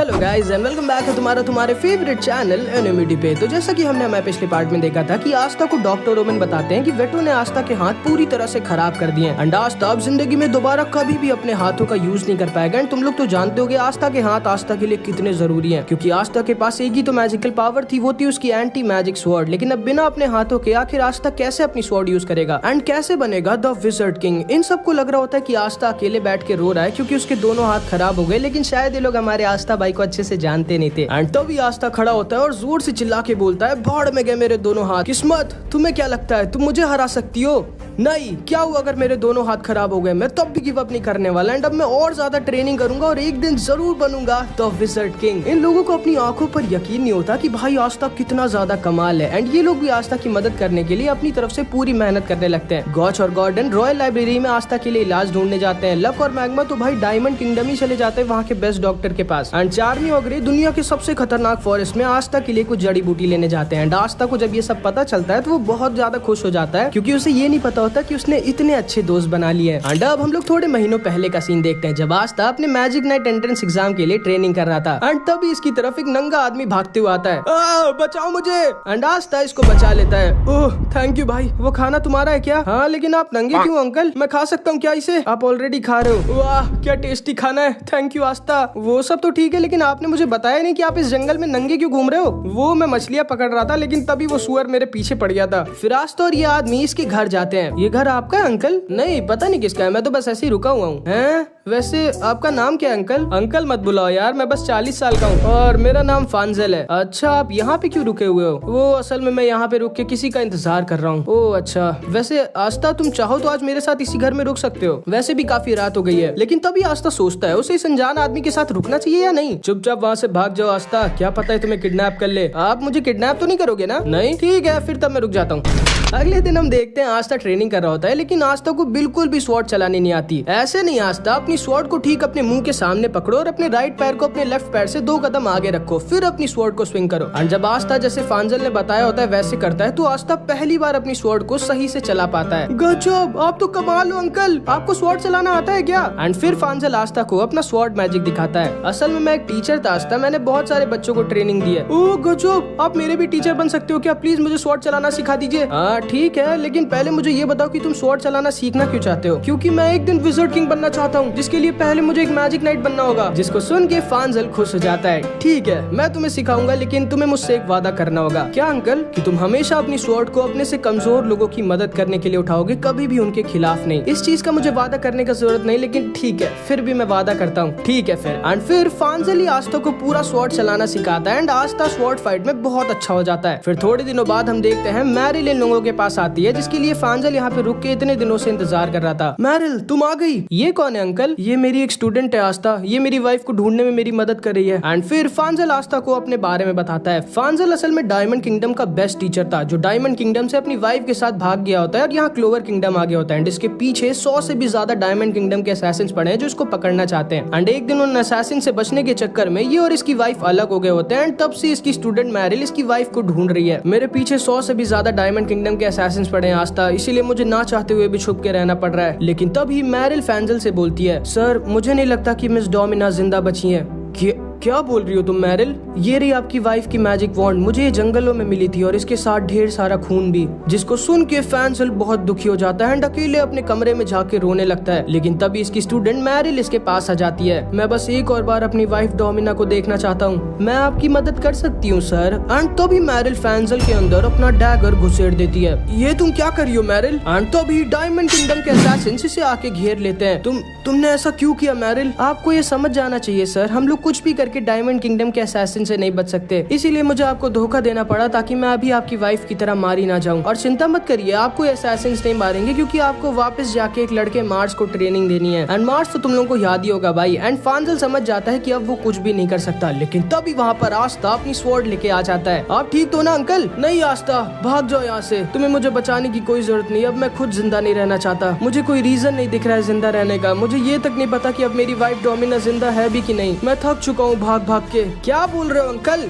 Hello guys and welcome back है तुम्हारे favourite channel एनिमिटी पे। तो जैसा कि हमने हमारे पिछले पार्ट में देखा था कि आस्था को डॉक्टर रोमन बताते हैं कि वेटो ने आस्था के हाथ पूरी तरह से खराब कर दिए एंड आस्था अब जिंदगी में दोबारा कभी भी अपने हाथों का यूज नहीं कर पाएगा। एंड तुम लोग तो जानते होगे आस्था के हाथ आस्था के लिए कितने जरूरी है, क्योंकि आस्था के पास एक ही तो मैजिकल पावर थी, वो थी उसकी एंटी मैजिक स्वॉर्ड। लेकिन अब बिना अपने हाथों के आखिर आस्था कैसे अपनी स्वॉर्ड यूज करेगा एंड कैसे बनेगा द विजर्ड किंग। इन सबको लग रहा होता है कि आस्था अकेले बैठ के रो रहा है क्योंकि उसके दोनों हाथ खराब हो गए, लेकिन शायद ये लोग हमारे आस्था भाई को अच्छे से जानते नहीं थे। एंड तभी आस्था खड़ा होता है और जोर से चिल्ला के बोलता है, भाड़ में गए मेरे दोनों हाथ। किस्मत, तुम्हें क्या लगता है तुम मुझे हरा सकती हो? नहीं, क्या हुआ अगर मेरे दोनों हाथ खराब हो गए? मैं तब भी गिव अप नहीं करने वाला एंड अब मैं और ज्यादा ट्रेनिंग करूंगा और एक दिन जरूर बनूंगा द विजर्ड किंग। इन लोगों को अपनी आंखों पर यकीन नहीं होता कि भाई आस्था कितना ज्यादा कमाल है। एंड ये लोग भी आस्था की मदद करने के लिए अपनी तरफ से पूरी मेहनत करने लगते हैं। गॉच और गॉर्डन रॉयल लाइब्रेरी में आस्था के लिए इलाज ढूंढने जाते हैं। लक और मैग्मा तो भाई डायमंड किंगडम ही चले जाते हैं वहाँ के बेस्ट डॉक्टर के पास। एंड चार्मी और ग्रे दुनिया के सबसे खतरनाक फॉरेस्ट में आस्था के लिए कुछ जड़ी बूटी लेने जाते हैं। एंड आस्था को जब ये सब पता चलता है तो वो बहुत ज्यादा खुश हो जाता है, क्योंकि उसे ये नहीं पता होता कि उसने इतने अच्छे दोस्त बना लिए हैं। एंड अब हम लोग थोड़े महीनों पहले का सीन देखते हैं जब आस्था अपने मैजिक नाइट एंट्रेंस एग्जाम के लिए ट्रेनिंग कर रहा था। एंड तभी इसकी तरफ एक नंगा आदमी भागते हुए आता है। बचाओ मुझे। एंड आस्था इसको बचा लेता है। ओह थैंक यू भाई, वो खाना तुम्हारा है क्या? हाँ, लेकिन आप नंगे क्यों अंकल? मैं खा सकता हूँ क्या इसे? आप ऑलरेडी खा रहे हो। वाह क्या टेस्टी खाना है, थैंक यू आस्था। वो सब तो ठीक है, लेकिन आपने मुझे बताया नहीं कि आप इस जंगल में नंगे क्यों घूम रहे हो? वो मैं मछलियाँ पकड़ रहा था, लेकिन तभी वो सुअर मेरे पीछे पड़ गया था। फिर आस्था और ये आदमी इसके घर जाते हैं। ये घर आपका है अंकल? नहीं पता नहीं किसका है, मैं तो बस ऐसे ही रुका हुआ हूँ। हैं? वैसे आपका नाम क्या है अंकल? अंकल मत बुलाओ यार, मैं बस 40 साल का हूँ और मेरा नाम फांजल है। अच्छा, आप यहाँ पे क्यों रुके हुए हो? वो असल में मैं यहाँ पे रुक के किसी का इंतजार कर रहा हूँ। ओह अच्छा, वैसे आस्था तुम चाहो तो आज मेरे साथ इसी घर में रुक सकते हो, वैसे भी काफी रात हो गई है। लेकिन तभी आस्था सोचता है उसे इस अनजान आदमी के साथ रुकना चाहिए या नहीं। चुपचाप वहाँ से भाग जाओ आस्था, क्या पता है तुम्हें किडनैप कर ले। आप मुझे किडनैप तो नहीं करोगे ना? नहीं, ठीक है फिर तब मैं रुक जाता हूँ। अगले दिन हम देखते हैं आस्था ट्रेनिंग कर रहा होता है, लेकिन आस्था को बिल्कुल भी स्वॉर्ड चलानी नहीं आती। ऐसे नहीं आस्था, अपनी स्वॉर्ड को ठीक अपने मुंह के सामने पकड़ो और अपने राइट पैर को अपने लेफ्ट पैर से 2 कदम आगे रखो, फिर अपनी स्वॉर्ड को स्विंग करो। और जब आस्था जैसे फांजल ने बताया होता है वैसे करता है तो आस्था पहली बार अपनी स्वॉर्ड को सही से चला पाता है। गजब, आप तो कमाल हो अंकल, आपको स्वॉर्ड चलाना आता है क्या? एंड फिर फांजल आस्था को अपना स्वॉर्ड मैजिक दिखाता है। असल में मैं एक टीचर था आस्था, मैंने बहुत सारे बच्चों को ट्रेनिंग दी है। ओह गजब, आप मेरे भी टीचर बन सकते हो क्या? प्लीज मुझे स्वॉर्ड चलाना सिखा दीजिए। हाँ ठीक है, लेकिन पहले मुझे ये बताओ कि तुम स्वॉर्ड चलाना सीखना क्यों चाहते हो? क्योंकि मैं एक दिन विजर्ड किंग बनना चाहता हूँ, जिसके लिए पहले मुझे एक मैजिक नाइट बनना होगा। जिसको सुन के फांजल खुश हो जाता है। ठीक है, मैं तुम्हें सिखाऊंगा, लेकिन तुम्हें मुझसे एक वादा करना होगा। क्या अंकल? कि तुम हमेशा अपनी स्वॉर्ड को अपने से कमजोर लोगों की मदद करने के लिए उठाओगे, कभी भी उनके खिलाफ नहीं। इस चीज का मुझे वादा करने का जरूरत नहीं, लेकिन ठीक है फिर भी मैं वादा करता हूँ। ठीक है फिर। एंड फिर फांजल ही आस्था को पूरा स्वॉर्ड चलाना सिखाता है एंड आस्था स्वॉर्ड फाइट में बहुत अच्छा हो जाता है। फिर थोड़े दिनों बाद हम देखते हैं मैरिल इन लोगों के पास आती है, जिसके लिए फांजल यहाँ पे रुक के इतने दिनों से इंतजार कर रहा था। मैरिल तुम आ गई। ये कौन है अंकल? ये मेरी एक स्टूडेंट है आस्था, ये मेरी वाइफ को ढूंढने में मेरी मदद कर रही है। एंड फिर फांजल आस्था को अपने बारे में बताता है। फांजल असल में डायमंड किंगडम का बेस्ट टीचर था, जो डायमंड किंगडम से अपनी वाइफ के साथ भाग गया होता है और यहाँ क्लोवर किंगडम आ गया होता है। इसके पीछे 100 से भी ज्यादा डायमंड किंगडम के असैसिन्स पड़े हैं जो इसको पकड़ना चाहते हैं। एंड एक दिन उन असैसिन से बचने के चक्कर में ये और इसकी वाइफ अलग हो गए होते हैं। एंड तब से इसकी स्टूडेंट मैरिल इसकी वाइफ को ढूंढ रही है। मेरे पीछे 100 से भी ज्यादा डायमंड किंगडम के असैसिन्स पड़े हैं आस्था, इसीलिए मुझे ना चाहते हुए भी छुप के रहना पड़ रहा है। लेकिन तभी मैरिल फांजल से बोलती है, सर मुझे नहीं लगता कि मिस डोमिना जिंदा बची है। क्या बोल रही हो तुम मैरिल? ये रही आपकी वाइफ की मैजिक वॉन्ड, मुझे ये जंगलों में मिली थी और इसके साथ ढेर सारा खून भी। जिसको सुन के फांजल बहुत दुखी हो जाता है एंड अकेले अपने कमरे में जाके रोने लगता है। लेकिन तभी इसकी स्टूडेंट मैरिल इसके पास आ जाती है। मैं बस एक और बार अपनी वाइफ डोमिना को देखना चाहता हूँ, मैं आपकी मदद कर सकती हूँ सर। एंड तभी मैरिल फांजल के अंदर अपना डैगर घुसेड़ देती है। ये तुम क्या कर रही हो मैरिल? एंड तभी डायमंड किंगडम के असैसिन्स इसे आके घेर लेते हैं। तुमने ऐसा क्यों किया मैरिल? आपको ये समझ जाना चाहिए सर, हम लोग कुछ भी कि डायमंड किंगडम के असैसिन से नहीं बच सकते, इसीलिए मुझे आपको धोखा देना पड़ा ताकि मैं अभी आपकी वाइफ की तरह मारी ना जाऊं। और चिंता मत करिए, आपको असैसिन्स नहीं मारेंगे, क्योंकि आपको वापस जाके एक लड़के मार्स को ट्रेनिंग देनी है। एंड मार्स तो तुम लोगों को याद ही होगा भाई। एंड फांजल समझ जाता है कि अब वो कुछ भी नहीं कर सकता, लेकिन तभी वहाँ पर आस्था अपनी स्वॉर्ड लेके आ जाता है। आप ठीक तो ना अंकल? नहीं आस्था, भाग जाओ यहाँ से, तुम्हें मुझे बचाने की कोई जरूरत नहीं। अब मैं खुद जिंदा नहीं रहना चाहता, मुझे कोई रीजन नहीं दिख रहा है जिंदा रहने का। मुझे ये तक नहीं पता कि अब मेरी वाइफ डोमिना जिंदा है भी कि नहीं। मैं थक चुका हूँ भाग भाग के। क्या बोल रहे हो अंकल?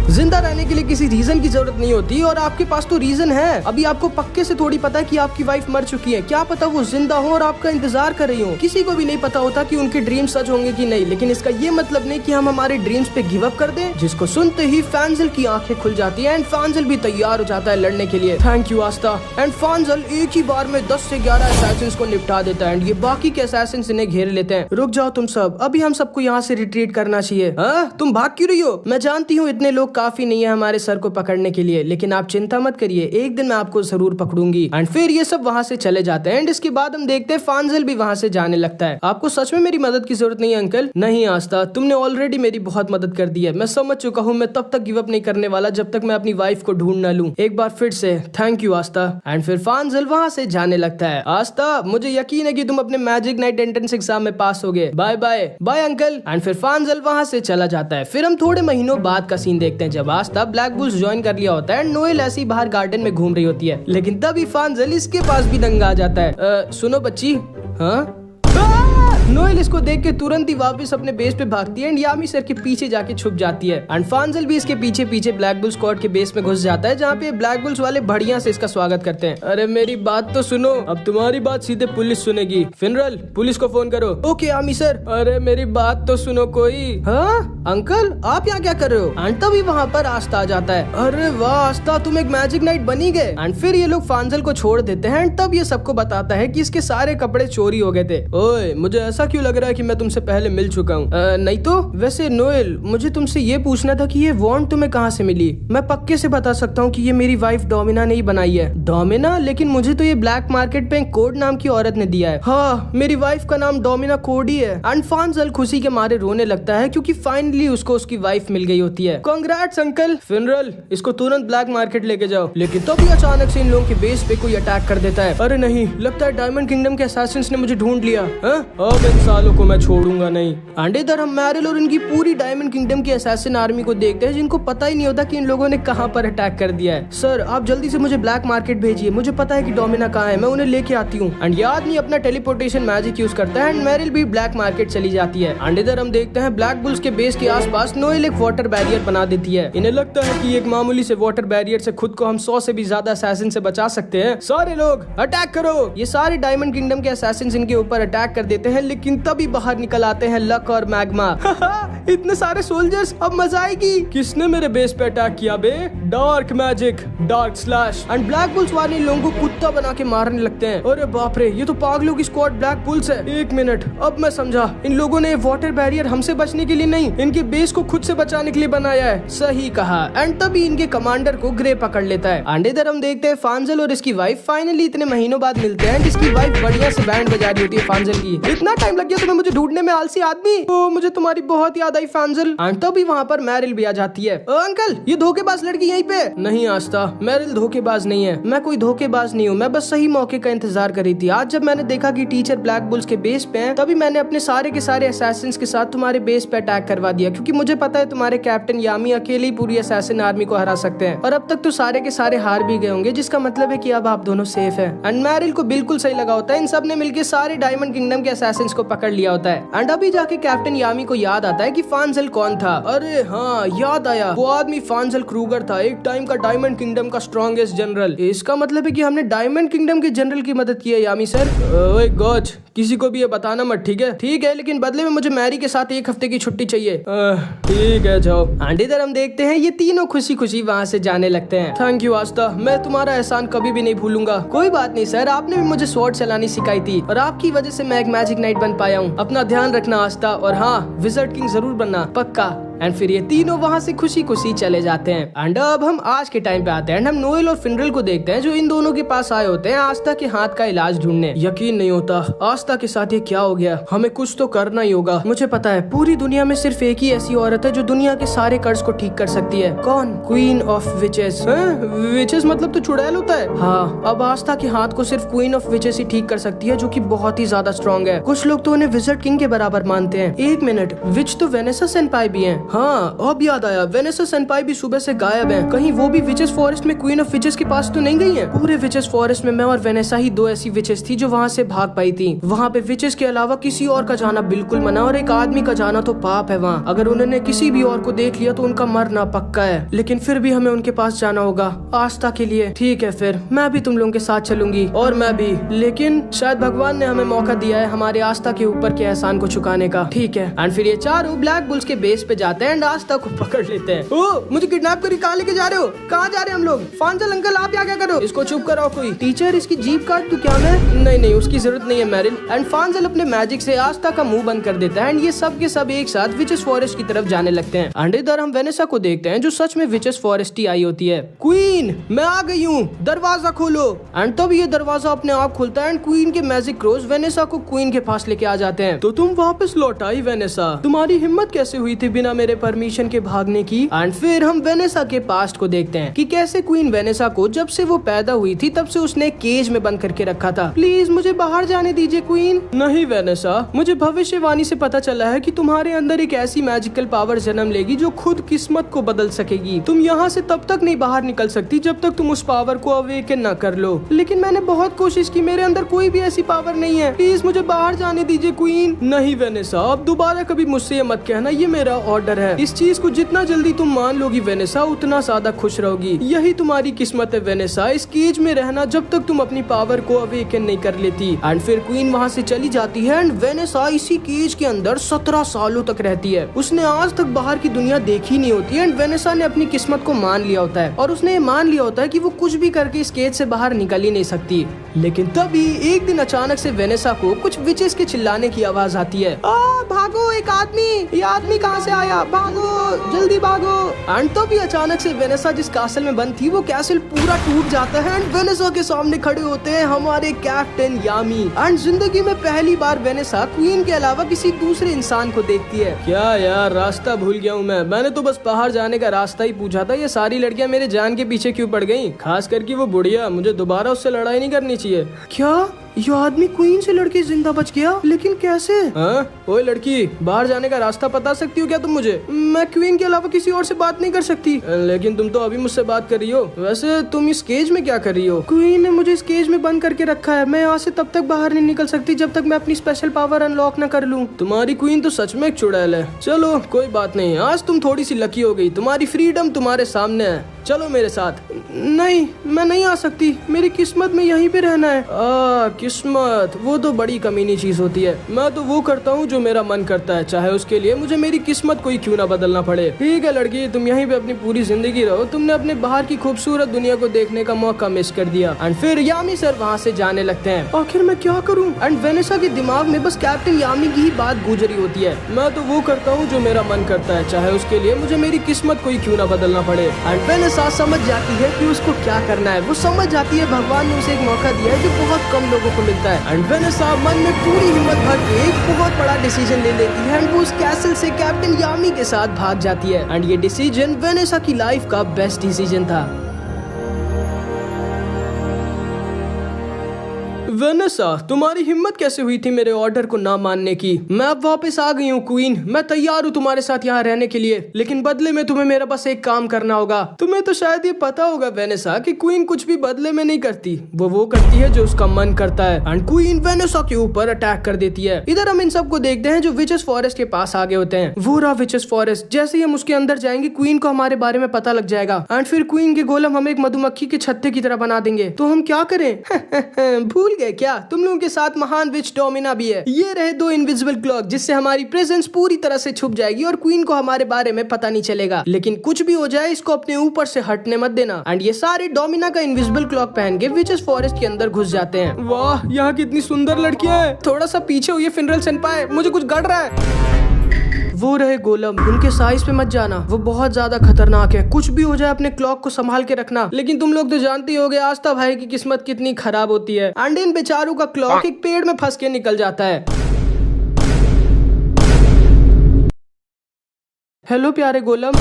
जिंदा रहने के लिए किसी रीजन की जरूरत नहीं होती और आपके पास तो रीजन है। अभी आपको पक्के से थोड़ी पता है कि आपकी वाइफ मर चुकी है, क्या पता वो जिंदा हो और आपका इंतजार कर रही हो। किसी को भी नहीं पता होता कि उनके ड्रीम्स सच होंगे कि नहीं, लेकिन इसका ये मतलब नहीं कि हम हमारे ड्रीम्स पे गिव अप कर दें। जिसको सुनते ही फांजल की आंखें खुल जाती है एंड फांजल भी तैयार हो जाता है लड़ने के लिए। Thank you Aastha. एंड फांजल एक ही बार में 10 से 11 असैसिन्स को निपटा देता है एंड ये बाकी के असैसिन्स इन्हें घेर लेते हैं। रुक जाओ तुम सब, अभी हम सबको यहाँ से रिट्रीट करना चाहिए। तुम भाग क्यों रही हो? मैं जानती हूँ इतने लोग काफी नहीं है हमारे सर को पकड़ने के लिए, लेकिन आप चिंता मत करिए, एक दिन मैं आपको जरूर पकड़ूंगी। एंड फिर ये सब वहाँ से चले जाते हैं एंड इसके बाद हम देखते हैं फांजल भी वहाँ से जाने लगता है। आपको सच में मेरी मदद की जरूरत नहीं है अंकल? नहीं आस्था, तुमने ऑलरेडी मेरी बहुत मदद कर दी है। मैं समझ चुका हूँ, मैं तब तक गिव अप नहीं करने वाला जब तक मैं अपनी वाइफ को ढूंढ न लूं। एक बार फिर से थैंक यू आस्था। एंड फिर फांजल वहाँ से जाने लगता है। आस्था, मुझे यकीन है कि तुम अपने मैजिक नाइट एंट्रेंस एग्जाम में पास होगे। Bye bye. Bye uncle. And फिर फांजल वहाँ से चला जाता है। फिर हम थोड़े महीनों बाद का सीन देखते हैं जब आस्था ब्लैक बुल्स ज्वाइन कर लिया होता है एंड नोएल ऐसी बाहर गार्डन में घूम रही होती है, लेकिन तभी फांजल इसके पास भी दंगा आ जाता है। सुनो बच्ची। हाँ, नोएल इसको देख के तुरंत ही वापस अपने बेस पे भागती है एंड यामी सर के पीछे जाके छुप जाती है। एंड फांजल भी इसके पीछे पीछे ब्लैक बुल स्क्वाड के बेस में घुस जाता है, जहाँ पे ब्लैक बुल्स वाले बढ़िया से इसका स्वागत करते हैं। अरे मेरी बात तो सुनो, अब तुम्हारी बात सीधे पुलिस सुनेगी। फिनरल, पुलिस को फोन करो। ओके यामी सर। अरे मेरी बात तो सुनो कोई। हाँ अंकल, आप यहाँ क्या कर रहे हो? एंड तभी वहाँ पर आस्था आ जाता है। अरे वाह आस्था, तुम एक मैजिक नाइट बनी गए। एंड फिर ये लोग फांजल को छोड़ देते हैं एंड तब ये सबको बताता है कि इसके सारे कपड़े चोरी हो गए थे। ओए, मुझे ऐसा क्यों लग रहा है कि मैं तुमसे पहले मिल चुका हूँ? नहीं तो। वैसे नोएल, मुझे तुमसे ये पूछना था कि ये वॉन्ड तुम्हें कहाँ से मिली? मैं पक्के से बता सकता हूँ कि ये मेरी वाइफ डोमिना ने ही बनाई है। डोमिना? लेकिन मुझे तो ये ब्लैक मार्केट पे कोड नाम की औरत ने दिया है। हाँ, मेरी वाइफ का नाम डोमिना कोड ही है। एंड फांजल खुशी के मारे रोने लगता है क्योंकि फाइनली उसको उसकी वाइफ मिल गई होती है। Congrats uncle. फिनरल, इसको तुरंत ब्लैक मार्केट लेके जाओ। लेकिन तभी अचानक से इन लोगों के बेस पे कोई अटैक कर देता है। अरे नहीं, लगता है डायमंड किंगडम के असैसिन्स ने मुझे ढूंढ लिया। अब इन सालों को मैं छोड़ूंगा नहीं। एंड इधर हम मैरिल और इनकी पूरी डायमंड किंगडम की असैसिन आर्मी को देखते हैं, जिनको पता ही नहीं होता कि इन लोगों ने कहां पर अटैक कर दिया है। सर, आप जल्दी से मुझे ब्लैक मार्केट भेजिए, मुझे पता है कि डोमिना कहाँ है, मैं उन्हें लेके आती हूँ। एंड ये आदमी अपना टेलीपोर्टेशन मैजिक यूज करता है एंड मैरिल भी ब्लैक मार्केट चली जाती है। एंड इधर हम देखते हैं ब्लैक बुल्स के बेस के आसपास नोएल एक वाटर बैरियर बना देती है। इन्हें लगता है कि एक मामूली से वाटर बैरियर से खुद को हम 100 से भी ज्यादा असैसिन से बचा सकते हैं। सारे लोग अटैक करो। ये सारे डायमंड किंगडम के असैसिन्स इनके ऊपर अटैक कर देते हैं, लेकिन तभी बाहर निकल आते हैं लक और मैग्मा। इतने सारे सोल्जर्स, अब मजा आएगी। किसने मेरे बेस पे अटैक किया बे? Dark magic, dark slash. And black bulls वाले लोगों को कुत्ता बना के मारने लगते हैं। अरे बाप रे, ये तो पागलों की स्क्वाड ब्लैक बुल्स है। एक मिनट, अब मैं समझा, इन लोगों ने वाटर बैरियर हमसे बचने के लिए नहीं, इनके बेस को खुद से बचाने के लिए बनाया है। सही कहा। एंड तभी इनके कमांडर को ग्रे पकड़ लेता है। एंड इधर हम देखते हैं फांजल और इसकी वाइफ फाइनली इतने महीनों बाद मिलते हैं। इसकी वाइफ बढ़िया से बैंड बजा रही होती है फांजल की। इतना टाइम लग गया तुम्हें मुझे ढूंढने में, आलसी आदमी। तो मुझे तुम्हारी बहुत याद आई फांजल। एंड तभी वहाँ पर मैरिल भी आ जाती है। अंकल, ये धोखेबाज लड़की यहीं पे? नहीं आस्था, मैरिल धोखेबाज नहीं है। मैं कोई धोखेबाज नहीं हूँ, मैं बस सही मौके का इंतजार कर रही थी। आज जब मैंने देखा कि टीचर ब्लैक बुल्स के बेस पे हैं, तभी मैंने अपने सारे के सारे असैसिन्स के साथ तुम्हारे बेस पे अटैक करवा दिया, क्योंकि मुझे पता है तुम्हारे कैप्टन यामी अकेले ही पूरी असैसिन आर्मी को हरा सकते हैं। और अब तक तो सारे के सारे हार भी गए होंगे, जिसका मतलब है कि अब आप दोनों सेफ हैं। एंड मैरिल को बिल्कुल सही लगा होता है, इन सब ने मिलकर सारे डायमंड किंगडम के असैसिन्स को पकड़ लिया होता है। एंड अभी जाके कैप्टन यामी को याद आता है कि फांजल कौन था। अरे हाँ, याद आया, वो आदमी फांजल क्रूगर था, एक टाइम का डायमंड किंगडम का स्ट्रॉन्गेस्ट जनरल। इसका मतलब है कि हमने डायमंड किंगडम के जनरल की मदद की है यामी सर। ओए गॉड, किसी को भी ये बताना मत, ठीक है? ठीक है, लेकिन बदले में मुझे मैरी के साथ 1 हफ्ते की छुट्टी चाहिए। ठीक है, जाओ। एंड इधर हम देखते हैं ये तीनों खुशी खुशी वहाँ से जाने लगते हैं। थैंक यू आस्था, मैं तुम्हारा एहसान कभी भी नहीं भूलूंगा। कोई बात नहीं सर, आपने भी मुझे स्वॉर्ड चलानी सिखाई थी और आपकी वजह से मैं एक मैजिक नाइट बन पाया हूँ। अपना ध्यान रखना आस्था, और हाँ, विज़र्ड किंग जरूर बनना, पक्का। एंड फिर ये तीनों वहाँ से खुशी खुशी चले जाते हैं। एंड अब हम आज के टाइम पे आते हैं। हम नोएल और फिनरल को देखते हैं, जो इन दोनों के पास आए होते हैं आस्था के हाथ का इलाज ढूंढने। यकीन नहीं होता, आस्था के साथ ये क्या हो गया। हमें कुछ तो करना ही होगा। मुझे पता है, पूरी दुनिया में सिर्फ एक ही ऐसी औरत है जो दुनिया के सारे कर्ज को ठीक कर सकती है। कौन? Queen of witches. विचेस मतलब तो चुड़ैल होता है। हाँ, अब आस्था के हाथ को सिर्फ क्वीन ऑफ विचेस ही ठीक कर सकती है, जो कि बहुत ही ज्यादा स्ट्रॉन्ग है। कुछ लोग तो उन्हें विज़र्ड किंग के बराबर मानते हैं। एक मिनट, विच तो वेनेसा सेनपाई भी हैं। हाँ अब याद आया, वेनेसा सेनपाई भी सुबह से गायब है। कहीं वो भी विचेस फॉरेस्ट में क्वीन ऑफ विचेस के पास तो नहीं गई है? पूरे विचेस फॉरेस्ट में मैं और वेनेसा ही दो ऐसी विचेस थी जो वहाँ से भाग पाई थी। वहाँ पे विचेस के अलावा किसी और का जाना बिल्कुल मना, और एक आदमी का जाना तो पाप है वहाँ। अगर उन्होंने किसी भी और को देख लिया तो उनका मरना पक्का है। लेकिन फिर भी हमें उनके पास जाना होगा आस्था के लिए। ठीक है फिर मैं भी तुम लोगों के साथ चलूंगी। और मैं भी, लेकिन शायद भगवान ने हमें मौका दिया है हमारे आस्था के ऊपर के एहसान को चुकाने का। ठीक है। एंड फिर ये चारों ब्लैक बुल्स के बेस पे जाते हैं एंड आस्था को पकड़ लेते हैं। ओ मुझे किडनैप करके कहाँ लेके जा रहे हो? कहाँ जा रहे हैं हम लोग? फांजल अंकल आप यहाँ क्या करो? इसको चुप कराओ कोई। टीचर इसकी जीप काट तू क्या? मैं नहीं उसकी जरूरत नहीं है मैरिल। एंड फांजल अपने मैजिक से आस्था का मुंह बंद कर देता है एंड ये सब के सब एक साथ विचेस फॉरेस्ट की तरफ जाने लगते हैं। एंड इधर हम वेनेसा को देखते हैं जो सच में विचेस फॉरेस्ट ही आई होती है। क्वीन मैं आ गई हूँ, दरवाजा खोलो। एंड तब ये दरवाजा अपने आप खुलता है एंड क्वीन के मैजिक क्रोज वेनेसा को क्वीन के पास लेके आ जाते हैं। तो तुम वापस लौट आई वेनेसा, तुम्हारी हिम्मत कैसे हुई थी बिना मेरे परमिशन के भागने की? एंड फिर हम वेनेसा के पास्ट को देखते हैं कि कैसे क्वीन वेनेसा को जब से वो पैदा हुई थी तब से उसने केज में बंद करके रखा था। प्लीज मुझे बाहर जाने दीजिए क्वीन। नहीं वेनेसा, मुझे भविष्यवाणी से पता चला है कि तुम्हारे अंदर एक ऐसी मैजिकल पावर जन्म लेगी जो खुद किस्मत को बदल सकेगी। तुम यहाँ से तब तक नहीं बाहर निकल सकती जब तक तुम उस पावर को अवेकन न कर लो। लेकिन मैंने बहुत कोशिश की, मेरे अंदर कोई भी ऐसी पावर नहीं है। प्लीज मुझे बाहर जाने दीजिए क्वीन। नहीं वेनेसा, अब दोबारा कभी मुझसे ये मत कहना, ये मेरा ऑर्डर है। इस चीज को जितना जल्दी तुम मान लोगी वेनेसा उतना ज्यादा खुश रहोगी। यही तुम्हारी किस्मत है वेनेसा, इस केज में रहना जब तक तुम अपनी पावर को अवेकन नहीं कर लेती। एंड फिर क्वीन वहाँ से चली जाती है एंड वेनेसा इसी केज के अंदर 17 सालों तक रहती है। उसने आज तक बाहर की दुनिया देखी नहीं होती एंड वेनेसा ने अपनी किस्मत को मान लिया होता है और उसने मान लिया होता है कि वो कुछ भी करके इस केज से बाहर निकल ही नहीं सकती। लेकिन तभी एक दिन अचानक से वेनेसा को कुछ विचेस के चिल्लाने की आवाज आती है। भागो, एक आदमी, ये आदमी कहाँ से आया? भागो, जल्दी भागो। एंड तभी अचानक से वेनेसा जिस कैसल में बंद थी वो कैसल पूरा टूट जाता है एंड वेनेसा के सामने खड़े होते हैं हमारे कैप्टन यामी। एंड जिंदगी में पहली बार वेनेसा क्वीन के अलावा किसी दूसरे इंसान को देखती है। क्या यार, रास्ता भूल गया हूँ मैंने तो बस बाहर जाने का रास्ता ही पूछा था। ये सारी लड़कियां मेरे जान के पीछे क्यों पड़ गयी? खास करके वो बुढ़िया, मुझे दोबारा उससे लड़ाई नहीं करनी चाहिए। क्या ये आदमी क्वीन से लड़के जिंदा बच गया? लेकिन कैसे? ओए लड़की, बाहर जाने का रास्ता बता सकती हो क्या तुम मुझे? मैं क्वीन के अलावा किसी और से बात नहीं कर सकती। लेकिन तुम तो अभी मुझसे बात कर रही हो। वैसे तुम इस केज में क्या कर रही हो? क्वीन ने मुझे इस केज में बंद करके रखा है। मैं यहाँ से तब तक बाहर नहीं निकल सकती जब तक मैं अपनी स्पेशल पावर अनलॉक न कर लूँ। तुम्हारी क्वीन तो सच में एक चुड़ैल है। चलो कोई बात नहीं, आज तुम थोड़ी सी लकी हो गई, तुम्हारी फ्रीडम तुम्हारे सामने है। चलो मेरे साथ। नहीं, मैं नहीं आ सकती, मेरी किस्मत में यहीं पे रहना है। किस्मत, वो तो बड़ी कमीनी चीज होती है। मैं तो वो करता हूँ जो मेरा मन करता है, चाहे उसके लिए मुझे मेरी किस्मत को ही क्यों ना बदलना पड़े। ठीक है लड़की, तुम यहीं पे अपनी पूरी जिंदगी रहो। तुमने अपने बाहर की खूबसूरत दुनिया को देखने का मौका मिस कर दिया। एंड फिर यामी सर वहाँ से जाने लगते हैं। आखिर मैं क्या करूँ? एंड वेनेसा के दिमाग में बस कैप्टन यामी की ही बात गुजरी होती है। मैं तो वो करता हूँ जो मेरा मन करता है, चाहे उसके लिए मुझे मेरी किस्मत को ही क्यों ना बदलना पड़े। एंड वेनेसा समझ जाती है कि उसको क्या करना है। वो समझ जाती है भगवान ने उसे एक मौका दिया है जो बहुत कम लोगों को मिलता है। एंड वेनेसा मन में पूरी हिम्मत भर के एक बहुत बड़ा डिसीजन ले लेती है एंड वो उस कैसल से कैप्टन यामी के साथ भाग जाती है। एंड ये डिसीजन वेनेसा की लाइफ का बेस्ट डिसीजन था। वेनेसा, तुम्हारी हिम्मत कैसे हुई थी मेरे ऑर्डर को ना मानने की? मैं अब वापस आ गई हूँ क्वीन, मैं तैयार हूँ तुम्हारे साथ यहाँ रहने के लिए, लेकिन बदले में तुम्हें मेरा बस एक काम करना होगा। तुम्हें तो शायद ये पता होगा वेनेसा कि क्वीन कुछ भी बदले में नहीं करती, वो करती है जो उसका मन करता है। एंड क्वीन वेनेसा के ऊपर अटैक कर देती है। इधर हम इन सबको देखते हैं जो विचेस फॉरेस्ट के पास आगे होते हैं। वो रहा विचेस फॉरेस्ट। जैसे ही हम उसके अंदर जाएंगे क्वीन को हमारे बारे में पता लग जाएगा एंड फिर क्वीन के गोलम हम एक मधुमक्खी के छत्ते की तरह बना देंगे। तो हम क्या करें? भूल गए क्या? तुम लोगों के साथ महान विच डोमिना भी है। ये रहे 2 इनविजिबल क्लॉक जिससे हमारी प्रेजेंस पूरी तरह से छुप जाएगी और क्वीन को हमारे बारे में पता नहीं चलेगा। लेकिन कुछ भी हो जाए इसको अपने ऊपर से हटने मत देना। एंड ये सारे डोमिना का इनविजिबल क्लॉक पहन के विचेस फॉरेस्ट के अंदर घुस जाते हैं। वाह, यहाँ कितनी सुंदर लड़कियां हैं। थोड़ा सा पीछे हुई फिनरल सेनपाई, मुझे कुछ गड़ रहा है। वो रहे गोलम, उनके साइज पे मत जाना, वो बहुत ज्यादा खतरनाक है। कुछ भी हो जाए अपने क्लॉक को संभाल के रखना। लेकिन तुम लोग तो जानते ही होगे आस्था भाई की किस्मत कितनी खराब होती है। एंड इन बेचारों का क्लॉक एक पेड़ में फंस के निकल जाता है। हेलो प्यारे गोलम।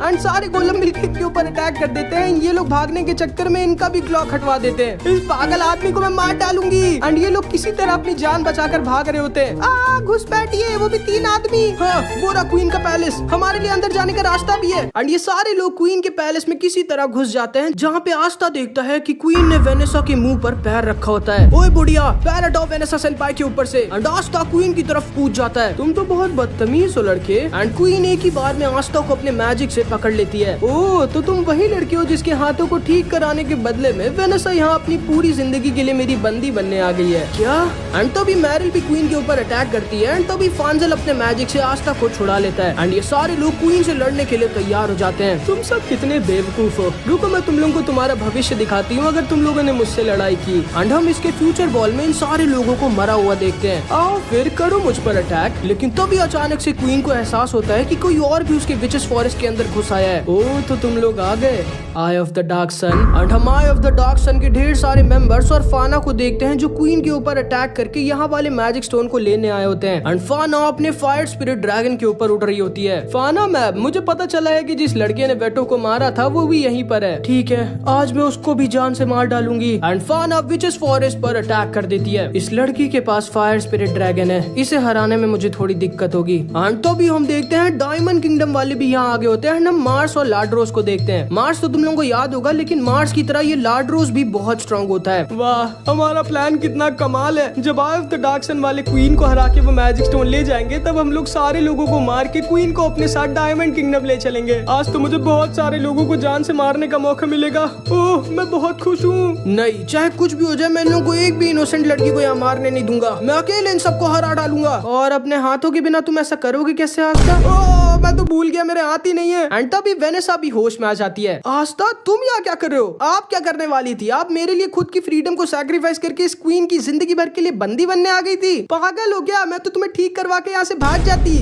एंड सारे गोलम मिलकर इनके ऊपर अटैक कर देते हैं। ये लोग भागने के चक्कर में इनका भी क्लॉक हटवा देते हैं। इस पागल आदमी को मैं मार डालूंगी। एंड ये लोग किसी तरह अपनी जान बचाकर भाग रहे होते हैं। घुसपैठिए, वो भी 3 आदमी। हाँ, वो रहा क्वीन का पैलेस। हमारे लिए अंदर जाने का रास्ता भी है। एंड ये सारे लोग क्वीन के पैलेस में किसी तरह घुस जाते हैं, जहाँ पे आस्था देखता है कि क्वीन ने वेनेसा के मुंह पर पैर रखा होता है। ओए बुढ़िया, पैर हटाओ वेनेसा सेनपाई के ऊपर से। एंड आस्था क्वीन की तरफ कूद जाता है। तुम तो बहुत बदतमीज हो लड़के। एंड क्वीन एक ही बार में आस्था को अपने मैजिक से पकड़ लेती है। ओह, तो तुम वही लड़के हो जिसके हाथों को ठीक कराने के बदले में वेनेसा यहाँ अपनी पूरी जिंदगी के लिए मेरी बंदी बनने आ गई है क्या? एंड तभी मैरिल भी क्वीन के ऊपर अटैक करती है। एंड तभी फांजल अपने मैजिक से आस्था को छुड़ा लेता है। एंड ये सारे लोग क्वीन से लड़ने के लिए तैयार हो जाते हैं। तुम सब कितने बेवकूफ हो। रुको, मैं तुम लोगों को तुम्हारा भविष्य दिखाती हूँ अगर तुम लोगों ने मुझसे लड़ाई की। एंड हम इसके फ्यूचर बॉल में इन सारे लोगों को मरा हुआ देखते हैं। आओ फिर करो मुझ पर अटैक। लेकिन तभी अचानक से क्वीन को एहसास होता है कि कोई और भी उसके विचेस फॉरेस्ट के अंदर घुस आया है। ओह, तो तुम लोग आ गए। Eye of the dark sun. And हम eye of the dark sun के ढेर सारे मेंबर्स और फाना को देखते हैं जो क्वीन के ऊपर अटैक करके यहाँ वाले मैजिक स्टोन को लेने आए होते हैं। एंड फाना अपने फायर स्पिरिट ड्रैगन के ऊपर उड़ रही होती है। फाना मैम, मुझे पता चला है कि जिस लड़के ने वेटो को मारा था वो भी यहीं पर है। ठीक है, आज मैं उसको भी जान से मार डालूंगी। एंड फाना विचेस फॉरेस्ट पर अटैक कर देती है। इस लड़की के पास फायर स्पिरिट ड्रैगन है, इसे हराने में मुझे थोड़ी दिक्कत होगी। एंड तभी हम देखते हैं डायमंड किंगडम वाले भी यहाँ आगे होते हैं। हम मार्स और लाड्रोस को देखते हैं। मार्स तो तुम लोगों को याद होगा, लेकिन मार्स की तरह ये लाड्रोस भी बहुत स्ट्रांग होता है। वाह, हमारा प्लान कितना कमाल है। जब आई ऑफ द डार्क सन वाले क्वीन को हरा के वो मैजिक स्टोन ले जाएंगे, तब हम लोग सारे लोगों को मार के क्वीन को अपने साथ डायमंड किंगडम ले चलेंगे। आज तो मुझे बहुत सारे लोगों को जान से मारने का मौका मिलेगा। ओह, मैं बहुत खुश हूँ। नहीं, चाहे कुछ भी हो जाए, मैं इन लोगों को एक भी इनोसेंट लड़की को यहाँ मारने नहीं दूंगा। मैं अकेले इन सबको हरा डालूंगा। और अपने हाथों के बिना तुम ऐसा करोगे कैसे आस्था? ओह, मैं तो भूल गया, मेरे हाथ ही नहीं है। एंड तभी वेनेसा भी होश में आ जाती है। आस्था, तुम यहाँ क्या कर रहे हो? आप क्या करने वाली थी? आप मेरे लिए खुद की फ्रीडम को सैक्रिफाइस करके इस क्वीन की जिंदगी भर के लिए बंदी बनने आ गई थी। पागल हो गया? मैं तो तुम्हें ठीक करवा के यहाँ से भाग जाती।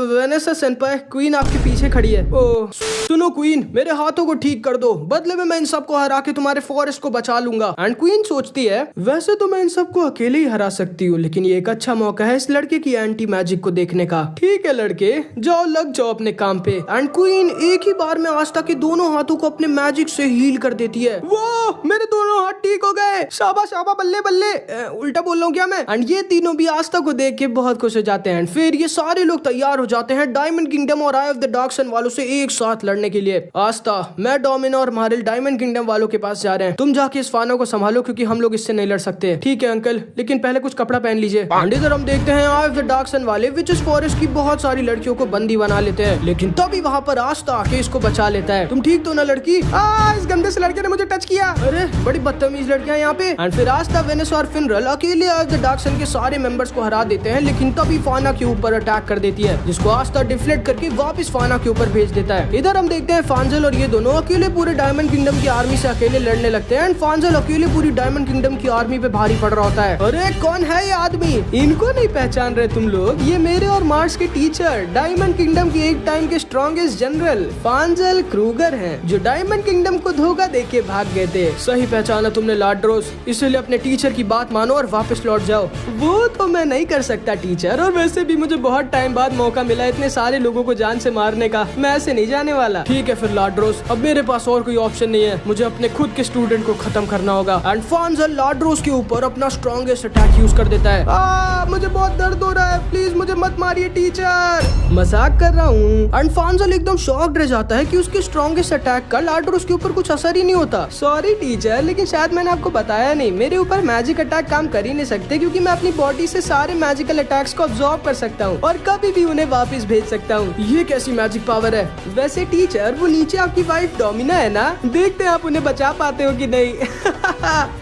वेनेसा सेनपाई, क्वीन आपके पीछे खड़ी है। ओह, सुनो क्वीन, मेरे हाथों को ठीक कर दो, बदले में मैं इन सबको हरा के तुम्हारे फॉरेस्ट को बचा लूंगा। एंड क्वीन सोचती है, वैसे तो मैं इन सबको अकेले ही हरा सकती हूँ, लेकिन ये एक अच्छा मौका है इस लड़के की एंटी मैजिक को देखने का। ठीक है लड़के, जाओ लग जाओ अपने काम पे। एंड क्वीन एक ही बार में आस्था के दोनों हाथों को अपने मैजिक से हील कर देती है। वो मेरे दोनों हाथ ठीक हो गए। शाबाश शाबाश, बल्ले बल्ले। उल्टा बोल रहा हूँ क्या मैं? एंड ये तीनों भी आस्था को देख के बहुत खुश हो जाते हैं। फिर ये सारे लोग तैयार हो जाते हैं डायमंड किंगडम और आई ऑफ द डार्क सन वालों से एक साथ लड़ने के लिए। आस्था, मैं, डोमिनो और मारिल डायमंड किंगडम वालों के पास जा रहे हैं। तुम जाके इस फाना को संभालो, क्योंकि हम लोग इससे नहीं लड़ सकते। ठीक है अंकल, लेकिन पहले कुछ कपड़ा पहन लीजिए। एंड इधर हम देखते हैं आई ऑफ द डार्क सन वाले विचेस फॉरेस्ट की बहुत सारी लड़कियों को बंदी बना लेते हैं। लेकिन तभी वहाँ पर आस्था आके इसको बचा लेता है। तुम ठीक तो ना लड़की? इस गंदे से लड़के ने मुझे टच किया। अरे बड़ी बदतमीज लड़कियां यहाँ पे। एंड फिर आस्था, वेनेसा और फिनरल अकेले आई ऑफ द डार्क सन के सारे मेंबर्स को हरा देते हैं। लेकिन तभी फाना के ऊपर अटैक कर देती है, जिसको आस्था डिफ्लेक्ट करके वापस फाना के ऊपर भेज देता है। इधर हम देखते हैं फांजल और ये दोनों अकेले पूरे डायमंड किंगडम की आर्मी से अकेले लड़ने लगते हैं। एंड फांजल अकेले पूरी डायमंड किंगडम की आर्मी पे भारी पड़ रहा होता है। अरे कौन है ये आदमी? इनको नहीं पहचान रहे तुम लोग? ये मेरे और मार्स के टीचर, डायमंड किंगडम के एक टाइम के स्ट्रॉन्गेस्ट जनरल फांजल क्रूगर हैं, जो डायमंड किंगडम को धोखा देके भाग गए थे। सही पहचाना तुमने लाड्रोस, इसलिए अपने टीचर की बात मानो और वापस लौट जाओ। वो तो मैं नहीं कर सकता टीचर, और वैसे भी मुझे बहुत टाइम बाद मौका मिला इतने सारे लोगों को जान से मारने का। मैं ऐसे नहीं जाने वाला। ठीक है फिर लाड्रोस, अब मेरे पास और कोई ऑप्शन नहीं है, मुझे अपने खुद के स्टूडेंट को खत्म करना होगा। एंड फांजल लाड्रोस के ऊपर अपना स्ट्रॉन्गेस्ट अटैक यूज कर देता है। मुझे बहुत दर्द हो रहा है, प्लीज मुझे मत मारिए टीचर। मजाक कर रहा हूँ। एंड फांजल एकदम शॉक्ड रह जाता है कि उसके स्ट्रॉन्गेस्ट अटैक का लाड्रोस के ऊपर कुछ असर ही नहीं होता। सॉरी टीचर, लेकिन शायद मैंने आपको बताया नहीं, मेरे ऊपर मैजिक अटैक काम कर ही नहीं सकते, क्योंकि मैं अपनी बॉडी से सारे मैजिकल अटैक्स को अब्सॉर्ब कर सकता हूँ और कभी भी उन्हें वापस भेज सकता हूँ। ये कैसी मैजिक पावर है? वैसे टीचर, वो नीचे आपकी वाइफ डोमिना है ना, देखते हैं आप उन्हें बचा पाते हो कि नहीं।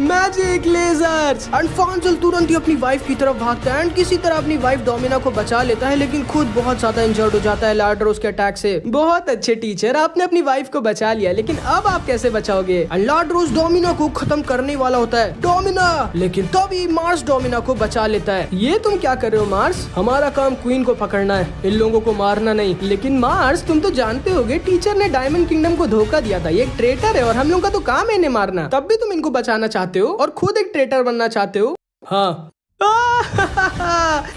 Magic ledgers. एंड फांजल तुरंत ही अपनी वाइफ की तरफ भागता है एंड किसी तरह अपनी वाइफ डोमिना को बचा लेता है, लेकिन खुद बहुत ज्यादा इंजर्ड हो जाता है लाड्रोस के अटैक से। बहुत अच्छे टीचर, आपने अपनी वाइफ को बचा लिया, लेकिन अब आप कैसे बचाओगे? एंड लाड्रोस डोमिना को खत्म करने वाला होता है। डोमिना, लेकिन तभी मार्स डोमिना को बचा लेता है। ये तुम क्या कर रहे हो मार्स? हमारा काम क्वीन को पकड़ना है, इन लोगों को मारना नहीं। लेकिन मार्स, तुम तो जानते होगे टीचर ने डायमंड किंगडम को धोखा दिया था, ये एक ट्रेटर है और हम लोग का तो काम है इन्हें मारना। तब भी तुम इनको बचाना चाहते हो और खुद एक ट्रेटर बनना चाहते हो। हाँ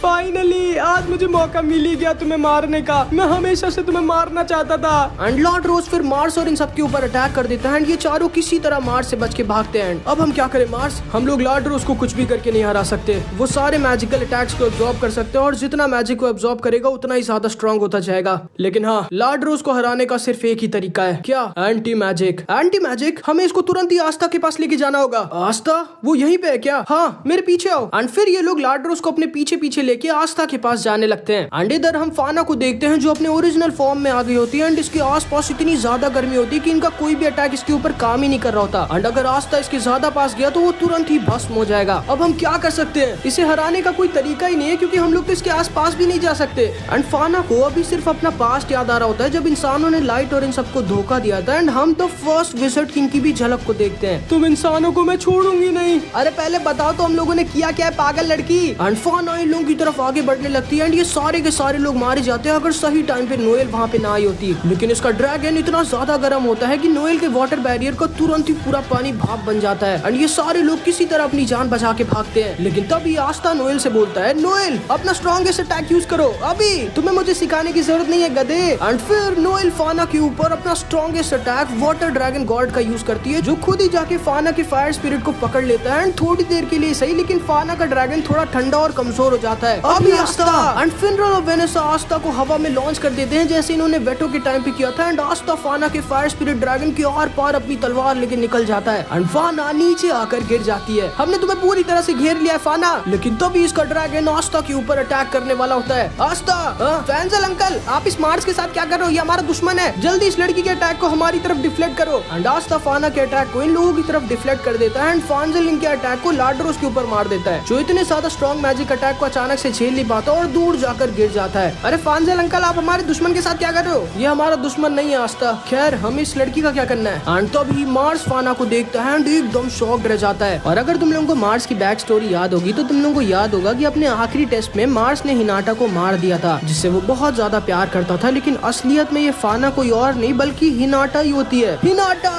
फाइनली आज मुझे मौका मिल ही गया तुम्हें मारने का। मैं हमेशा से तुम्हें मारना चाहता था। एंड लॉर्ड रोज फिर मार्स और इन सब के ऊपर अटैक कर देता है एंड ये चारों किसी तरह मार्स से बच के भागते हैं। अब हम क्या करें मार्स, हम लोग लॉर्ड रोज को कुछ भी करके नहीं हरा सकते। वो सारे मैजिकल अटैक्स को एब्जॉर्ब कर सकते हैं और जितना मैजिक को एब्जॉर्ब करेगा उतना ही ज्यादा स्ट्रॉन्ग होता जाएगा। लेकिन हाँ, लॉर्ड रोज को हराने का सिर्फ एक ही तरीका है। क्या? Anti magic. Anti magic? हमें इसको तुरंत ही आस्था के पास लेके जाना होगा। आस्था? वो यहीं पे है क्या? हाँ, मेरे पीछे आओ। एंड फिर ये लोग लॉर्ड रोज को अपने पीछे पीछे लेके आस्था के पास जाने लगते हैं। एंड इधर हम फाना को देखते हैं जो अपने ओरिजिनल फॉर्म में आ गई होती है एंड इसके आसपास इतनी ज्यादा गर्मी होती है कि इनका कोई भी अटैक इसके ऊपर काम ही नहीं कर रहा होता। एंड अगर आस्था इसके ज्यादा पास गया तो वो तुरंत ही भस्म हो जाएगा। अब हम क्या कर सकते हैं? इसे हराने का कोई तरीका ही नहीं है क्योंकि हम लोग तो इसके आस पास भी नहीं जा सकते। एंड फाना को अभी सिर्फ अपना पास्ट याद आ रहा होता है जब इंसानों ने लाइट और इन सबको धोखा दिया था। एंड हम तो फर्स्ट विजिट किंग की भी झलक को देखते हैं। तुम इंसानों को मैं छोड़ूंगी नहीं। अरे पहले बताओ तो हम लोगों ने किया क्या है पागल लड़की। एंड फाना इन लोगों की तरफ आगे बढ़ने लगती है एंड ये सारे के सारे लोग मारे जाते हैं अगर सही टाइम पे नोएल वहाँ पे ना आई होती। लेकिन इसका ड्रैगन इतना ज्यादा गर्म होता है कि नोएल के वाटर बैरियर का तुरंत ही पूरा पानी भाप बन जाता है एंड ये सारे लोग किसी तरह अपनी जान बचा के भागते हैं। लेकिन तभी आस्था नोएल से बोलता है, नोएल अपना स्ट्रॉन्गेस्ट अटैक यूज करो, अभी तुम्हें मुझे सिखाने की जरूरत नहीं है गधे। एंड फिर नोएल फाना के ऊपर अपना strongest attack water dragon God का यूज करती है जो खुद ही जाके फाना के फायर स्पिरिट को पकड़ लेता है एंड थोड़ी देर के लिए सही लेकिन फाना का ड्रैगन थोड़ा ठंडा और कमजोर हो जाता है। अभी आस्था एंड फिनरल ऑफ वेनेसा आस्था को हवा में लॉन्च कर देते हैं जैसे इन्होंने वेटो के टाइम पे किया था एंड आस्था फाना के फायर स्पिरिट ड्रैगन के आर पार अपनी तलवार लेके निकल जाता है एंड फाना नीचे आकर गिर जाती है। हमने तुम्हें पूरी तरह से घेर लिया है फाना। लेकिन तभी इसका ड्रैगन आस्था के ऊपर अटैक करने वाला होता है। आस्था, फैंजल अंकल आप इस मार्स के साथ क्या कर रहे हो? ये हमारा दुश्मन है, जल्दी इस लड़की के अटैक को हमारी तरफ डिफ्लेक्ट करो। एंड आस्था फाना के अटैक को इन लोगों की तरफ डिफ्लेक्ट कर देता है एंड फैंजल इनके अटैक को लाड्रोस के ऊपर मार देता है जो इतने ज्यादा स्ट्रॉन्ग मैजिक अटैक को अचानक से झेल नहीं पाता और दूर जाकर गिर जाता है। अरे फैंजल अंकल आप हमारे दुश्मन के साथ क्या कर रहे हो? ये हमारा दुश्मन नहीं है आस्था। खैर हम इस लड़की का क्या करना है? एंड तभी मार्स फाना को देखता है एंड एकदम शॉक्ड रह जाता है। और अगर तुम लोगों को मार्स की बैक स्टोरी याद होगी तो तुम लोगों को याद होगा कि अपने आखिरी टेस्ट में मार्स ने हिनाटा को मार दिया था जिससे वो बहुत ज्यादा प्यार करता था। लेकिन असलियत में ये फाना कोई और नहीं बल्कि हिनाटा ही होती है। हिनाटा!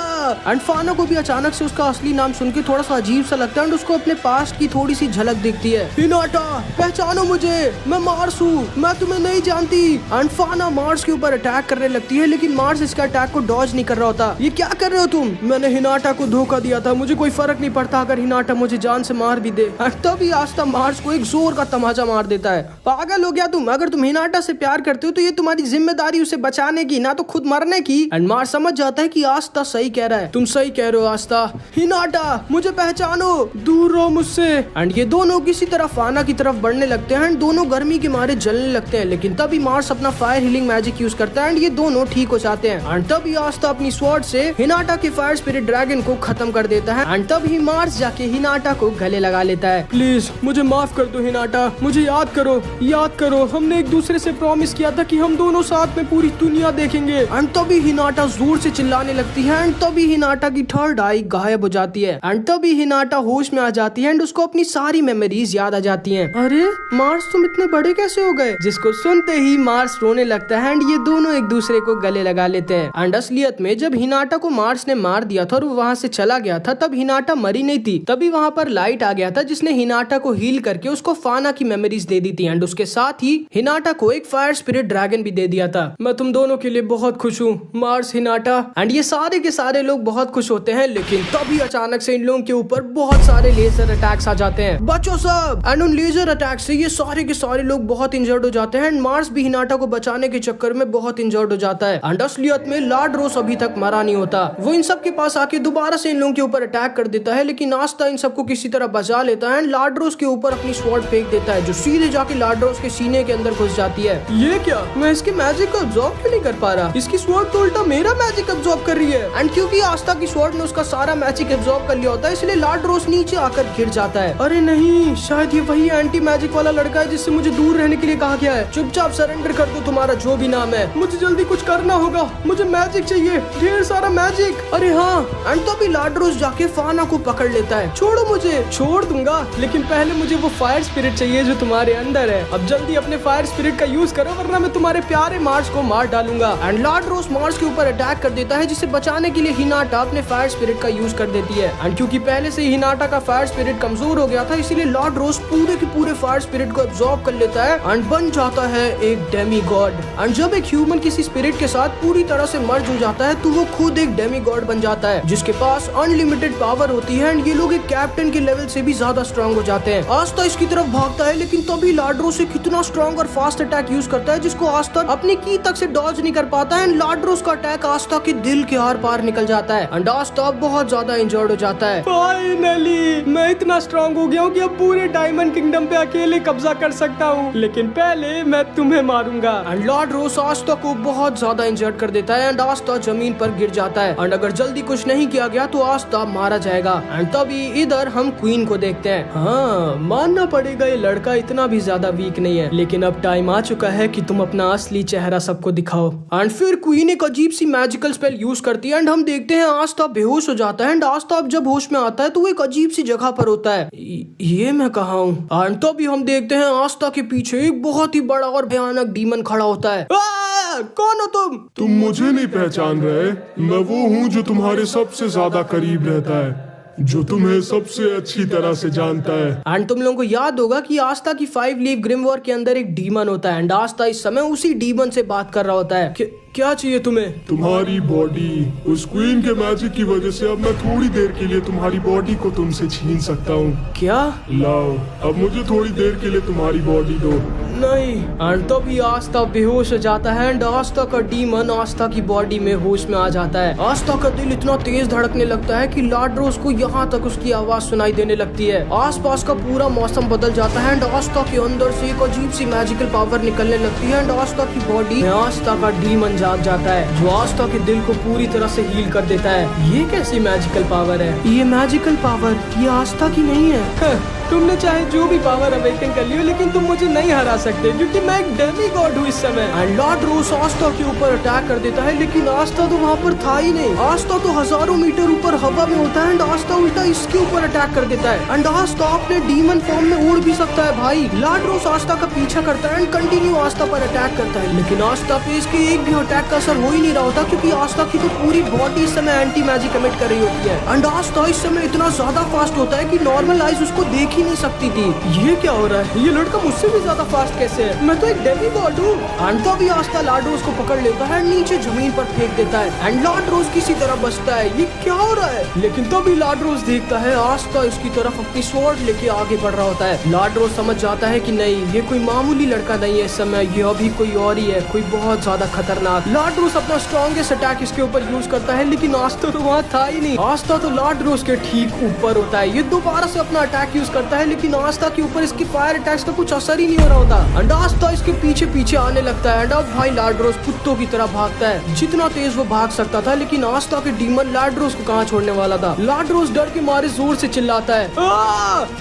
एंड फाना को भी अचानक से उसका असली नाम सुन के थोड़ा सा अजीब सा लगता है एंड उसको अपने पास्ट की थोड़ी सी झलक दिखती है। हिनाटा पहचानो मुझे, मैं मार्स हूँ, मैं तुम्हें नहीं जानती। एंड फाना मार्स के ऊपर अटैक करने लगती है लेकिन मार्स इसका अटैक को डॉज नहीं कर रहा होता। ये क्या कर रहे हो तुम? मैंने हिनाटा को धोखा दिया था, मुझे कोई फर्क नहीं पड़ता अगर हिनाटा मुझे जान से मार भी दे। तभी आस्था मार्स को एक जोर का तमाचा मार देता है। पागल हो गया तुम? अगर तुम हिनाटा से प्यार करते हो तो ये तुम्हारी जिम्मेदारी उसे बचाने की, ना तो खुद मरने की। एंड मार्स समझ जाता है कि आस्था सही कह रहा है। तुम सही कह रहे हो आस्था। हिनाटा मुझे पहचानो, दूर रहो मुझसे। एंड ये दोनों किसी तरह फाना की तरफ बढ़ने लगते हैं एंड दोनों गर्मी के मारे जलने लगते हैं। लेकिन तभी मार्स अपना फायर हीलिंग मैजिक यूज करता है एंड ये दोनों ठीक हो जाते हैं। एंड तभी आस्था अपनी स्वॉर्ड से हिनाटा के फायर स्पिरिट ड्रैगन को खत्म कर देता है एंड तभी मार्स जाके हिनाटा को गले लगा लेता है। प्लीज मुझे माफ कर दो हिनाटा, मुझे याद करो हमने एक दूसरे से प्रॉमिस किया था कि हम दोनों साथ में पूरी दुनिया देखेंगे। एंड तभी हिनाटा जोर से चिल्लाने लगती है एंड तभी हिनाटा की थर्ड आई गायब हो जाती है एंड तभी हिनाटा होश में आ जाती है एंड उसको अपनी सारी मेमोरीज याद आ जाती हैं। अरे मार्स तुम इतने बड़े कैसे हो गए? जिसको सुनते ही मार्स रोने लगता है एंड ये दोनों एक दूसरे को गले लगा लेते हैं। एंड असलियत में जब हिनाटा को मार्स ने मार दिया था और वो वहाँ से चला गया था तब हिनाटा मरी नहीं थी। तभी वहाँ पर लाइट आ गया था जिसने हिनाटा को हील करके उसको फाना की मेमोरीज दे दी थी एंड उसके साथ ही हिनाटा को एक फायर स्पिरिट ड्रैगन भी दे दिया था। मैं तुम दोनों के लिए बहुत खुश हूँ मार्स, हिनाटा। एंड ये सारे के सारे लोग बहुत खुश होते हैं लेकिन तभी अचानक से इन लोगों के ऊपर बहुत सारे लेजर अटैक्स आ जाते हैं। बचो सब! एंड उन लेजर अटैक से ये सारे के सारे लोग बहुत इंजर्ड हो जाते हैं एंड मार्स भी हिनाटा को बचाने के चक्कर में बहुत इंजर्ड हो जाता है। एंड असलियत में लाड्रोस अभी तक मरा नहीं होता। वो इन सब के पास आके दोबारा से इन लोगों के ऊपर अटैक कर देता है लेकिन आस्था इन सबको किसी तरह बचा लेता है एंड लाड्रोस के ऊपर अपनी स्वॉर्ड फेंक देता है जो सीधे जाके लाड्रोस के सीने के अंदर घुस जाती है। ये क्या? मैं इसके मैजिक को अब्सॉर्ब क्यों नहीं कर पा रहा? इसकी स्वॉर्ड तो उल्टा मेरा मैजिक अब्सॉर्ब कर रही है। एंड क्योंकि आस्था की स्वॉर्ड ने उसका सारा मैजिक अब्सॉर्ब कर लिया होता है इसलिए लाड्रोस नीचे आकर गिर जाता है। अरे नहीं, शायद ये वही एंटी मैजिक वाला लड़का है जिससे मुझे दूर रहने के लिए कहा गया है। चुपचाप सरेंडर कर दो तुम्हारा जो भी नाम है, मुझे जल्दी कुछ करना होगा, मुझे मैजिक चाहिए, ढेर सारा मैजिक। अरे हाँ, एंड तभी लाड्रोस जाके फाना को पकड़ लेता है। छोड़ो मुझे। छोड़ दूंगा लेकिन पहले मुझे वो फायर स्पिरिट चाहिए जो तुम्हारे अंदर है। अब जल्दी अपने फायर स्पिरिट का यूज करो वरना मैं तुम्हारे प्यारे मार्स को मार डालूंगा। एंड लाड्रोस मार्स के ऊपर अटैक कर देता है जिसे बचाने के लिए हिनाटा अपने फायर स्पिरिट का यूज कर देती है। एंड क्योंकि पहले से हिनाटा का फायर स्पिरिट कमजोर हो गया था, इसीलिए लॉर्ड रोज पूरे के पूरे फायर स्पिरिट को एब्जॉर्ब कर लेता है एंड बन जाता है एक डेमी गॉड। एंड जब एक ह्यूमन किसी स्पिरिट के साथ पूरी तरह से मर्ज हो जाता है तो वो खुद एक डेमी गॉड बन जाता है, जिसके पास अनलिमिटेड पावर होती है। एंड ये लोग एक कैप्टन के लेवल से भी ज्यादा स्ट्रॉन्ग हो जाते हैं। आस्था इसकी तरफ भागता है, लेकिन तभी लाड्रो से कितना स्ट्रॉन्ग और फास्ट अटैक यूज करता है जिसको आस्था अपनी की तक से डॉज नहीं कर पाता है। एंड लाड्रोस का अटैक आस्था के दिल के आर पार निकल जाता है एंड आस्था बहुत ज्यादा इंजर्ड हो जाता है। फाइनली मैं इतना स्ट्रॉन्ग हो गया हूँ कि अब पूरे डायमंड किंगडम पे अकेले कब्जा कर सकता हूँ, लेकिन पहले मैं तुम्हें मारूंगा। एंड लॉर्ड रोज आस्था को बहुत ज्यादा इंजर्ड कर देता है एंड आस्था जमीन पर गिर जाता है। एंड अगर जल्दी कुछ नहीं किया गया तो आस्था मारा जाएगा। एंड तभी इधर हम क्वीन को देखते हैं। हाँ, मानना पड़ेगा ये लड़का इतना भी ज्यादा वीक नहीं है, लेकिन अब टाइम आ चुका है कि तुम अपना असली चेहरा सबको दिखाओ। एंड फिर क्वीन एक अजीब सी मैजिकल स्पेल यूज करती है एंड हम देखते हैं आस्था बेहोश हो जाता है। एंड आस्था अब जब होश में आता है तो वो एक अजीब सी जगह पर होता है। ये मैं कहा हूँ? एंड तभी हम देखते हैं आस्था के पीछे एक बहुत ही बड़ा और भयानक डीमन खड़ा होता है। कौन हो तुम मुझे नहीं पहचान रहे? मैं वो हूँ जो तुम्हारे सबसे ज्यादा करीब रहता है, जो तुम्हें सबसे अच्छी तरह से जानता है। एंड तुम लोगों को याद होगा कि आस्था की 5 लीफ ग्रिम वॉर के अंदर एक डीमन होता है एंड आस्था इस समय उसी डीमन से बात कर रहा होता है। क्या चाहिए तुम्हें? तुम्हारी बॉडी। उस क्वीन के मैजिक की वजह से अब मैं थोड़ी देर के लिए तुम्हारी बॉडी को तुमसे छीन सकता हूँ। क्या? लाओ, अब मुझे थोड़ी देर के लिए तुम्हारी बॉडी दो। नहीं। एंड तभी आस्था बेहोश हो जाता है एंड आस्था का डीमन आस्था की बॉडी में होश में आ जाता है। आस्था का दिल इतना तेज धड़कने लगता है कि लाड्रोस को यहाँ तक उसकी आवाज सुनाई देने लगती है। आसपास का पूरा मौसम बदल जाता है एंड आस्था के अंदर से एक अजीब सी मैजिकल पावर निकलने लगती है एंड आस्था की बॉडी में आस्था का डीमन जाग जाता है, जो आस्था के दिल को पूरी तरह से हील कर देता है। ये कैसी मैजिकल पावर है? ये मैजिकल पावर ये आस्था की नहीं है। तुमने चाहे जो भी पावर अवेकन कर लियो, लेकिन तुम मुझे नहीं हरा सकते क्योंकि मैं एक डेमी गॉड हूँ इस समय। एंड लॉर्ड रोज आस्था के ऊपर अटैक कर देता है, लेकिन आस्था तो वहाँ पर था ही नहीं। आस्था तो हजारों मीटर ऊपर हवा में होता है एंड आस्था उल्टा इसके ऊपर अटैक कर देता है। एंड आस्था अपने डीमन फॉर्म में उड़ भी सकता है भाई। लॉर्ड रोज आस्था का पीछा करता है एंड कंटिन्यू आस्था पर अटैक करता है, लेकिन आस्था पे इसके एक भी अटैक का असर हो ही नहीं रहा होता क्योंकि आस्था की तो पूरी बॉडी इस समय एंटी मैजिक कमिट कर रही होती है। एंड आस्था इस समय इतना ज्यादा फास्ट होता है कि नॉर्मल आइज उसको देख ही नहीं सकती थी। ये क्या हो रहा है? ये लड़का मुझसे भी ज्यादा फास्ट कैसे है? मैं तो एक डेमी गॉड हूँ। एंड तभी आस्था लॉर्ड रोज को पकड़ लेता है, नीचे जमीन पर फेंक देता है एंड लॉर्ड रोज किसी तरह बचता है। ये क्या हो रहा है? लेकिन तभी लॉर्ड रोज देखता है आस्था इसकी तरफ अपनी स्वॉर्ड लेके आगे बढ़ रहा होता है। लॉर्ड रोज समझ जाता है कि नहीं, ये कोई मामूली लड़का नहीं है इस समय, ये अभी कोई और ही है, कोई बहुत ज्यादा खतरनाक। लॉर्ड रोज अपना स्ट्रॉन्गेस्ट अटैक इसके ऊपर यूज करता है, लेकिन आस्था तो वहाँ था ही नहीं। आस्था तो लॉर्ड रोज के ठीक ऊपर होता है। ये दोबारा से अपना अटैक यूज करता है, लेकिन आस्था के ऊपर इसके फायर अटैक्स का कुछ असर ही नहीं हो रहा होता। एंड आस्था इसके पीछे पीछे आने लगता है एंड अब भाई लॉर्ड रोज कुत्तों की तरह भागता है, जितना तेज वो भाग सकता था। लेकिन आस्था के डीमन लॉर्ड रोज को कहाँ छोड़ने वाला था। लॉर्ड रोज डर के मारे जोर से चिल्लाता है,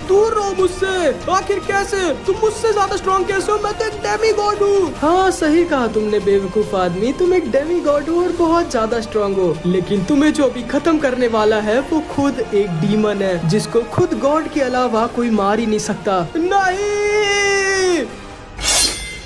दूर रहो मुझसे। आखिर कैसे? तुम मुझसे ज्यादा स्ट्रॉन्ग कैसे हो? मैं तो एक डेमी गॉड हूँ। हाँ, सही कहा तुमने बेवकूफ आदमी, तुम एक डेमी गॉड हो और बहुत ज्यादा स्ट्रॉन्ग हो, लेकिन तुम्हें जो अभी खत्म करने वाला है वो खुद एक डीमन है, जिसको खुद गॉड के अलावा कोई मार ही नहीं सकता। नहीं।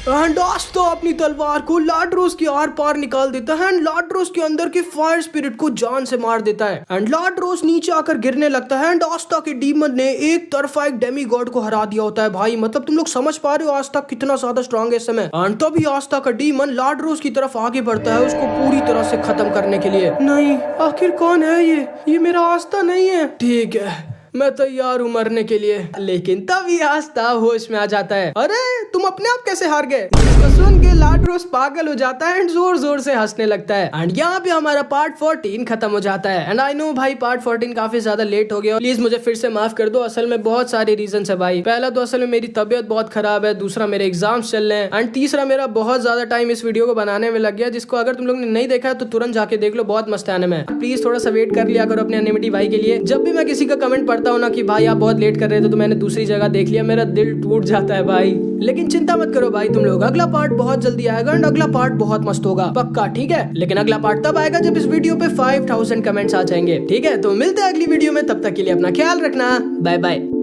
एंड आस्था अपनी तलवार को लॉर्ड रोज के आर पार निकाल देता है एंड लॉर्ड रोज के अंदर के फायर स्पिरिट को जान से मार देता है एंड लॉर्ड रोज नीचे आकर गिरने लगता है एंड आस्था के डीमन ने एक तरफा एक डेमी गॉड को हरा दिया होता है भाई। मतलब तुम लोग समझ पा रहे हो आस्था कितना ज्यादा स्ट्रॉन्ग है इस समय। एंड तभी आस्था का डीमन लॉर्ड रोज की तरफ आगे बढ़ता है उसको पूरी तरह से खत्म करने के लिए। नहीं, आखिर कौन है ये मेरा आस्था नहीं है। ठीक है, मैं तैयार हूँ मरने के लिए। लेकिन तभी आस्था होश में आ जाता है। अरे तुम अपने आप कैसे हार गए? इसको सुन के लॉर्ड रोज पागल हो जाता है एंड जोर जोर से हंसने लगता है। एंड यहाँ पे हमारा पार्ट 14 खत्म हो जाता है। एंड आई नो भाई पार्ट 14 काफी ज्यादा लेट हो गया, प्लीज मुझे फिर से माफ कर दो। असल में बहुत सारे रीजन है भाई। पहला तो असल में मेरी तबियत बहुत खराब है, दूसरा मेरे एग्जाम्स चल रहे हैं एंड तीसरा मेरा बहुत ज्यादा टाइम इस वीडियो को बनाने में लग गया, जिसको अगर तुम लोग ने नहीं देखा है तो तुरंत जाके देख लो, बहुत मस्त आने में। प्लीज थोड़ा सा वेट कर लिया करो अपने एनिमिटी भाई के लिए। जब भी मैं किसी का कमेंट पढ़ता हूँ ना कि भाई आप बहुत लेट कर रहे थे तो मैंने दूसरी जगह देख लिया, मेरा दिल टूट जाता है भाई। लेकिन चिंता मत करो भाई तुम लोग, अगला पार्ट बहुत जल्दी आएगा एंड अगला पार्ट बहुत मस्त होगा पक्का, ठीक है। लेकिन अगला पार्ट तब आएगा जब इस वीडियो पे 5000 कमेंट्स आ जाएंगे, ठीक है। तो मिलते हैं अगली वीडियो में, तब तक के लिए अपना ख्याल रखना, बाय बाय।